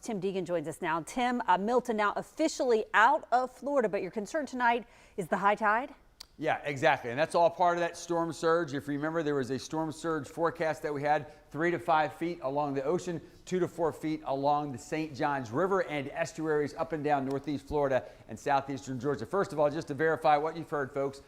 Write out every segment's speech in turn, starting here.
Tim Deegan joins us now. Tim, Milton now officially out of Florida, but your concern tonight is the high tide? Yeah, exactly. And that's all part of that storm surge. If you remember, there was a storm surge forecast that we had 3 to 5 feet along the ocean, 2 to 4 feet along the St. Johns River and estuaries up and down northeast Florida and southeastern Georgia. First of all, just to verify what you've heard, folks,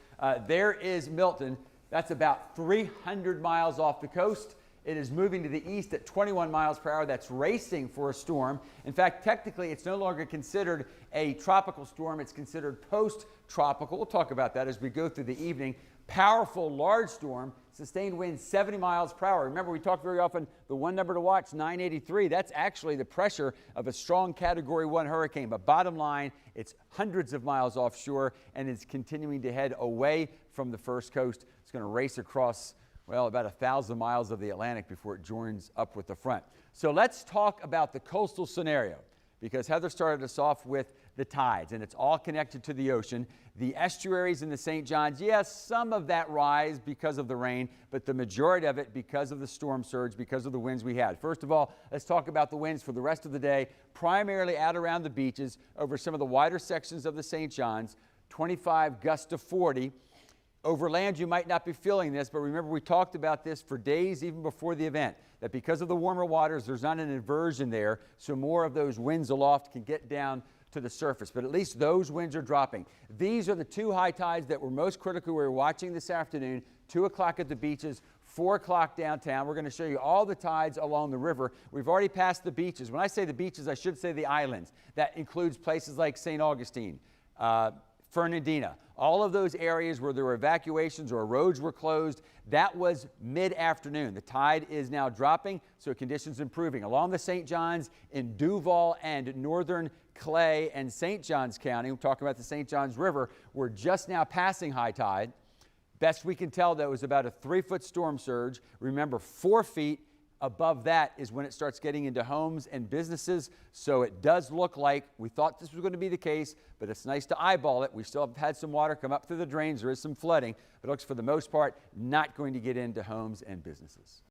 there is Milton. That's about 300 miles off the coast. It is moving to the east at 21 miles per hour. That's racing for a storm. In fact, technically, it's no longer considered a tropical storm. It's considered post-tropical. We'll talk about that as we go through the evening. Powerful, large storm, sustained winds 70 miles per hour. Remember, we talk very often, the one number to watch, 983. That's actually the pressure of a strong Category 1 hurricane. But bottom line, it's hundreds of miles offshore and is continuing to head away from the first coast. It's going to race across, well, about 1,000 miles of the Atlantic before it joins up with the front. So let's talk about the coastal scenario, because Heather started us off with the tides, and it's all connected to the ocean. The estuaries in the St. Johns, yes, some of that rise because of the rain, but the majority of it because of the storm surge, because of the winds we had. First of all, let's talk about the winds for the rest of the day, primarily out around the beaches over some of the wider sections of the St. Johns, 25 gusts to 40. Over land, you might not be feeling this, but remember we talked about this for days even before the event, that because of the warmer waters, there's not an inversion there, so more of those winds aloft can get down to the surface. But at least those winds are dropping. These are the two high tides that were most critical. We were watching this afternoon, 2 o'clock at the beaches, 4 o'clock downtown. We're going to show you all the tides along the river. We've already passed the beaches. When I say the beaches, I should say the islands. That includes places like St. Augustine, Fernandina, all of those areas where there were evacuations or roads were closed. That was mid-afternoon. The tide is now dropping, so conditions improving. Along the St. Johns, in Duval and northern Clay and St. Johns County, we're talking about the St. Johns River, we're just now passing high tide. Best we can tell, though, it was about a 3-foot storm surge. Remember, 4 feet above that is when it starts getting into homes and businesses. So it does look like we thought this was going to be the case, but it's nice to eyeball it. We still have had some water come up through the drains. There is some flooding, but it looks for the most part not going to get into homes and businesses.